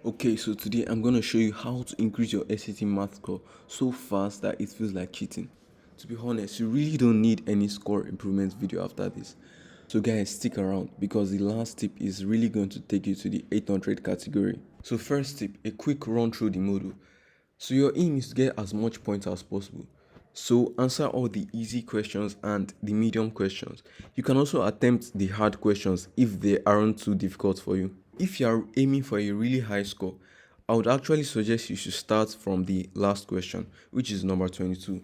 Okay, so today I'm going to show you how to increase your SAT math score so fast that it feels like cheating. To be honest, you really don't need any score improvement video after this. So guys, stick around because the last tip is really going to take you to the 800 category. So first tip, a quick run through the module. So your aim is to get as much points as possible. So answer all the easy questions and the medium questions. You can also attempt the hard questions if they aren't too difficult for you. If you are aiming for a really high score, I would actually suggest you should start from the last question, which is number 22.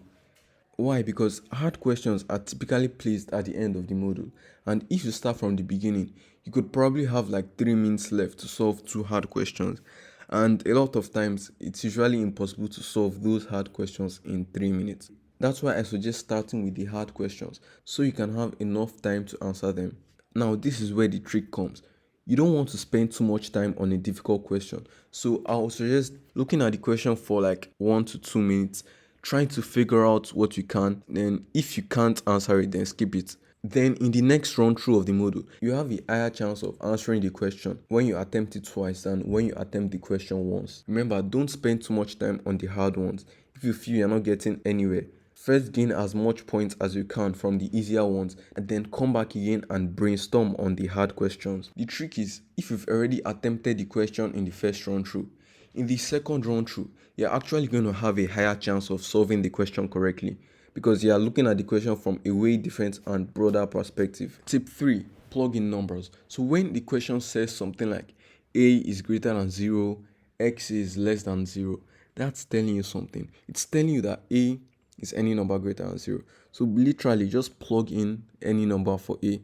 Why? Because hard questions are typically placed at the end of the module, and if you start from the beginning, you could probably have like 3 minutes left to solve two hard questions, and a lot of times it's usually impossible to solve those hard questions in 3 minutes. That's why I suggest starting with the hard questions so you can have enough time to answer them. Now, this is where the trick comes. You don't want to spend too much time on a difficult question. So I would suggest looking at the question for like 1 to 2 minutes, trying to figure out what you can. Then if you can't answer it, then skip it. Then in the next run through of the module, you have a higher chance of answering the question when you attempt it twice than when you attempt the question once. Remember, don't spend too much time on the hard ones. If you feel you're not getting anywhere, first gain as much points as you can from the easier ones and then come back again and brainstorm on the hard questions. The trick is, if you've already attempted the question in the first run through, in the second run through, you're actually going to have a higher chance of solving the question correctly because you are looking at the question from a way different and broader perspective. Tip 3, plug in numbers. So when the question says something like a is greater than 0, x is less than 0, that's telling you something. It's telling you that a is any number greater than 0. So literally just plug in any number for a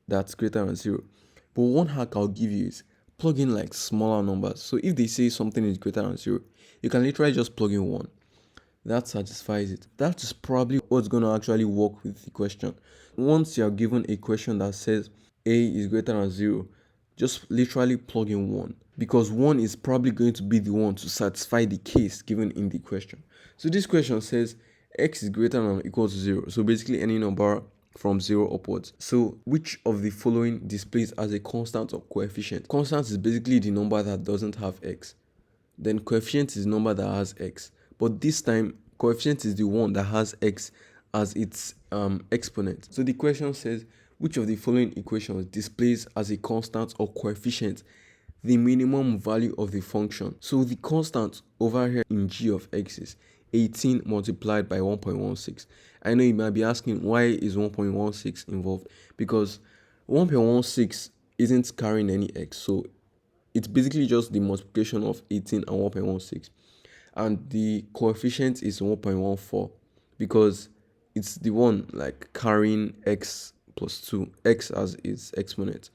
that's greater than 0. But one hack I'll give you is plug in like smaller numbers. So if they say something is greater than 0, you can literally just plug in 1. That satisfies it. That is probably what's going to actually work with the question. Once you're given a question that says a is greater than 0, just literally plug in 1 because 1 is probably going to be the one to satisfy the case given in the question. So this question says x is greater than or equal to 0. So basically any number from 0 upwards. So which of the following displays as a constant or coefficient? Constant is basically the number that doesn't have x. Then coefficient is the number that has x. But this time, coefficient is the one that has x as its exponent. So the question says, which of the following equations displays as a constant or coefficient the minimum value of the function? So the constant over here in g of x is 18 multiplied by 1.16. I know you might be asking, why is 1.16 involved? Because 1.16 isn't carrying any x, so it's basically just the multiplication of 18 and 1.16, and the coefficient is 1.14 because it's the one like carrying x plus 2, x as its exponent.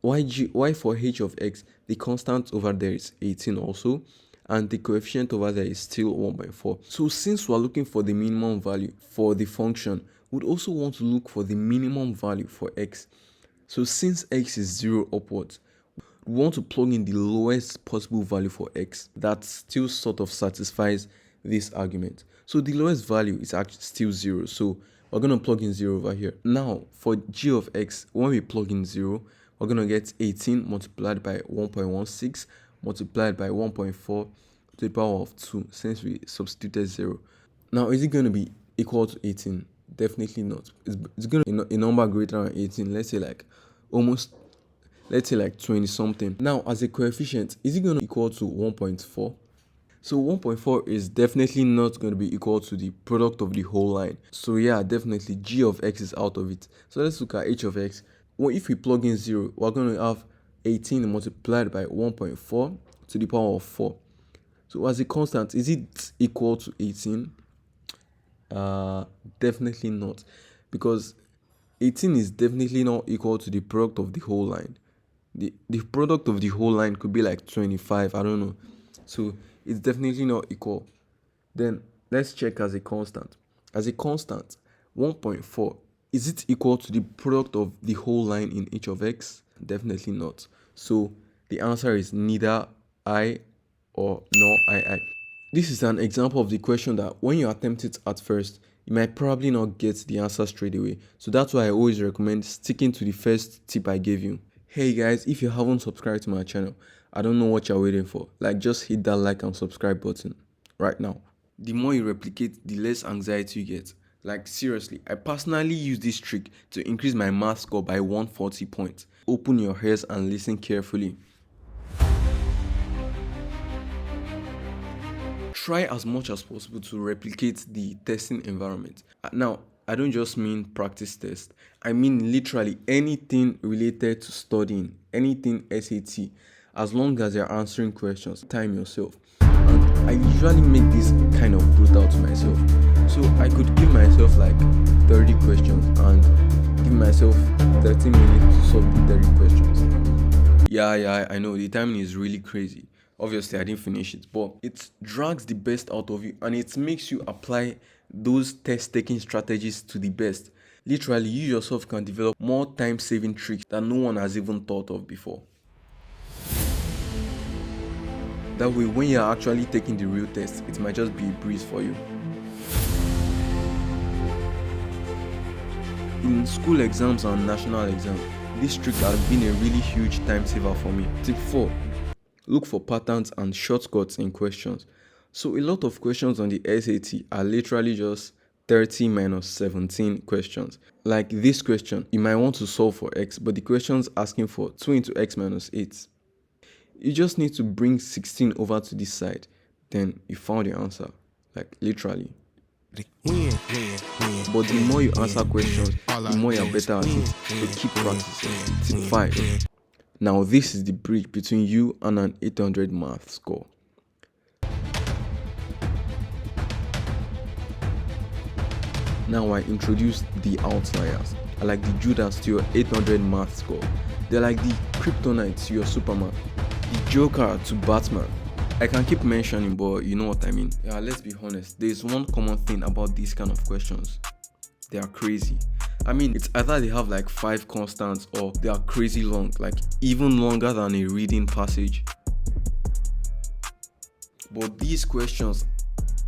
Why for h of x, the constant over there is 18 also, and the coefficient over there is still 1.4. So since we're looking for the minimum value for the function, we'd also want to look for the minimum value for x. So since x is 0 upwards, we want to plug in the lowest possible value for x that still sort of satisfies this argument. So the lowest value is actually still 0. So we're going to plug in 0 over here. Now for g of x, when we plug in 0, we're going to get 18 multiplied by 1.16 multiplied by 1.4 to the power of 2 since we substituted 0. Now is it going to be equal to 18? Definitely not. It's going to be a number greater than 18. Let's say like 20 something. Now as a coefficient, is it going to equal to 1.4? So 1.4 is definitely not going to be equal to the product of the whole line. So yeah, definitely g of x is out of it. So let's look at h of x. Well, if we plug in 0, we're going to have 18 multiplied by 1.4 to the power of 4. So as a constant, is it equal to 18? Definitely not, because 18 is definitely not equal to the product of the whole line. The product of the whole line could be like 25, I don't know. So it's definitely not equal. Then let's check as a constant. As a constant, 1.4, is it equal to the product of the whole line in h of x? Definitely not. So the answer is neither I or nor I. This is an example of the question that when you attempt it at first, you might probably not get the answer straight away. So that's why I always recommend sticking to the first tip I gave you. Hey guys, if you haven't subscribed to my channel, I don't know what you're waiting for. Like, just hit that like and subscribe button right now. The more you replicate, the less anxiety you get. Like, seriously, I personally use this trick to increase my math score by 140 points. Open your ears and listen carefully. Try as much as possible to replicate the testing environment. Now, I don't just mean practice test. I mean literally anything related to studying, anything SAT. As long as you're answering questions, time yourself. And I usually make this kind of brutal to myself. So I could give myself like 30 questions and give myself 30 minutes to solve the 30 questions. Yeah, I know the timing is really crazy. Obviously, I didn't finish it, but it drags the best out of you and it makes you apply those test-taking strategies to the best. Literally, you yourself can develop more time-saving tricks that no one has even thought of before. That way, when you're actually taking the real test, it might just be a breeze for you. In school exams and national exams, this trick has been a really huge time saver for me. Tip 4. Look for patterns and shortcuts in questions. So a lot of questions on the SAT are literally just 30 minus 17 questions. Like this question, you might want to solve for x, but the question's asking for 2 into x minus 8. You just need to bring 16 over to this side. Then you found the answer. Like literally. But the more you answer questions, the more you're better at it. So keep practicing. Tip 5. Now this is the bridge between you and an 800 math score. Now I introduced the outliers. I like the Judas to your 800 math score. They're like the Kryptonite to your Superman, the Joker to Batman. I can keep mentioning, but you know what I mean. Yeah, let's be honest. There's one common thing about these kind of questions. They are crazy. I mean, it's either they have like 5 constants or they are crazy long, like even longer than a reading passage. But these questions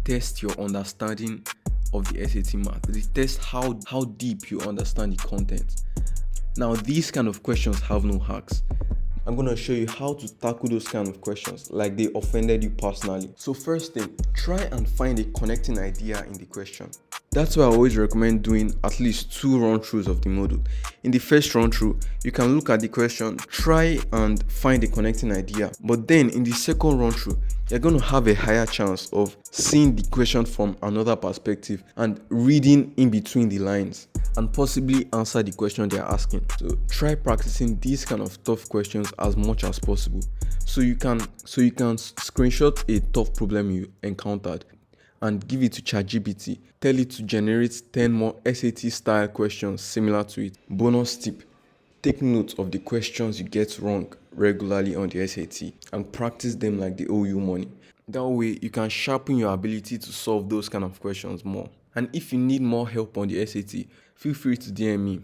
test your understanding of the SAT math. They test how deep you understand the content. Now, these kind of questions have no hacks. I'm going to show you how to tackle those kind of questions like they offended you personally. So first thing, try and find a connecting idea in the question. That's why I always recommend doing at least 2 run-throughs of the module. In the first run-through, you can look at the question, try and find a connecting idea. But then in the second run-through, you're going to have a higher chance of seeing the question from another perspective and reading in between the lines and possibly answer the question they're asking. So try practicing these kind of tough questions as much as possible so you can screenshot a tough problem you encountered and give it to ChatGPT. Tell it to generate 10 more SAT style questions similar to it. Bonus tip: take note of the questions you get wrong regularly on the SAT and practice them like they owe you money. That way you can sharpen your ability to solve those kind of questions more. And if you need more help on the SAT, feel free to DM me.